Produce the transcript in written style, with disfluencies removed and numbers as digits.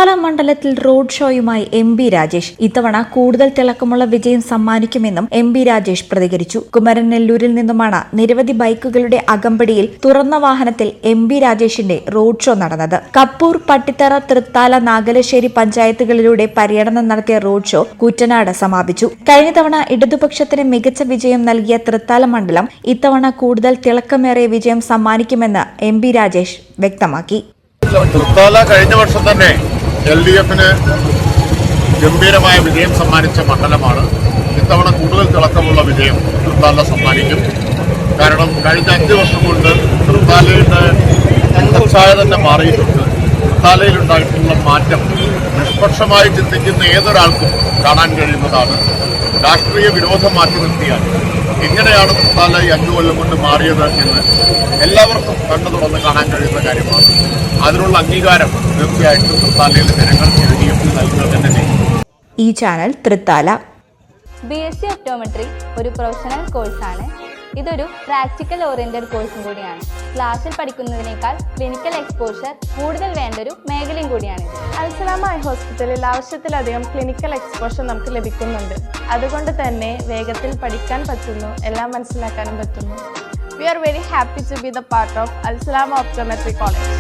തൃത്താല മണ്ഡലത്തിൽ റോഡ് ഷോയുമായി എം.ബി. രാജേഷ് ഇത്തവണ കൂടുതൽ തിളക്കമുള്ള വിജയം സമ്മാനിക്കുമെന്നും എം.ബി. രാജേഷ് പ്രതികരിച്ചു. കുമരനെല്ലൂരിൽ നിന്നുമാണ് നിരവധി ബൈക്കുകളുടെ അകമ്പടിയിൽ തുറന്ന വാഹനത്തിൽ എം.ബി. രാജേഷിന്റെ റോഡ് ഷോ നടന്നത്. കപ്പൂർ, പട്ടിത്തറ, തൃത്താല, നാഗലശ്ശേരി പഞ്ചായത്തുകളിലൂടെ പര്യടനം നടത്തിയ റോഡ് ഷോ കൂറ്റനാട് സമാപിച്ചു. കഴിഞ്ഞ തവണ ഇടതുപക്ഷത്തിന് മികച്ച വിജയം നൽകിയ തൃത്താല മണ്ഡലം ഇത്തവണ കൂടുതൽ തിളക്കമേറിയ വിജയം സമ്മാനിക്കുമെന്ന് എം.ബി. രാജേഷ് വ്യക്തമാക്കി. തൃത്താല കഴിഞ്ഞ വർഷം തന്നെ LDFന് ഗംഭീരമായ വിജയം സമ്മാനിച്ച മണ്ഡലമാണ്. ഇത്തവണ കൂടുതൽ തിളക്കമുള്ള വിജയം തൃത്താല സമ്മാനിക്കും. കാരണം കഴിഞ്ഞ 5 വർഷം കൊണ്ട് തൃത്താലയുടെ മുഖച്ഛായ തന്നെ മാറിയിട്ടുണ്ട്. തൃത്താലയിലുണ്ടായിട്ടുള്ള മാറ്റം നിഷ്പക്ഷമായി ചിന്തിക്കുന്ന ഏതൊരാൾക്കും കാണാൻ കഴിയുന്നതാണ്. രാഷ്ട്രീയ വിരോധം മാറ്റി നിർത്തിയാൽ എങ്ങനെയാണ് തൃത്താല ഈ 5 കൊല്ലം കൊണ്ട് മാറിയത് എന്ന് എല്ലാവർക്കും കണ്ണു തുറന്ന് കാണാൻ കഴിയുന്ന കാര്യമാണ്. അതിനുള്ള അംഗീകാരം തീർച്ചയായിട്ടും തൃത്താലയിലെ ജനങ്ങൾ LDF നൽകുക തന്നെ ചെയ്യും. ഈ ചാനൽ തൃത്താല. BSc ഒപ്റ്റോമെട്രി ഒരു പ്രൊഫഷണൽ കോഴ്സാണ്. ഇതൊരു പ്രാക്ടിക്കൽ ഓറിയന്റഡ് കോഴ്സും കൂടിയാണ്. ക്ലാസ്സിൽ പഠിക്കുന്നതിനേക്കാൾ ക്ലിനിക്കൽ എക്സ്പോഷർ കൂടുതൽ വേണ്ടൊരു മേഖലയും കൂടിയാണ്. അൽസലാമ ഐ ഹോസ്പിറ്റലിൽ ആവശ്യത്തിലധികം ക്ലിനിക്കൽ എക്സ്പോഷർ നമുക്ക് ലഭിക്കുന്നുണ്ട്. അതുകൊണ്ട് തന്നെ വേഗത്തിൽ പഠിക്കാൻ പറ്റുന്നു, എല്ലാം മനസ്സിലാക്കാനും പറ്റുന്നു. We are very happy to be the part of Al Salama Optometry College.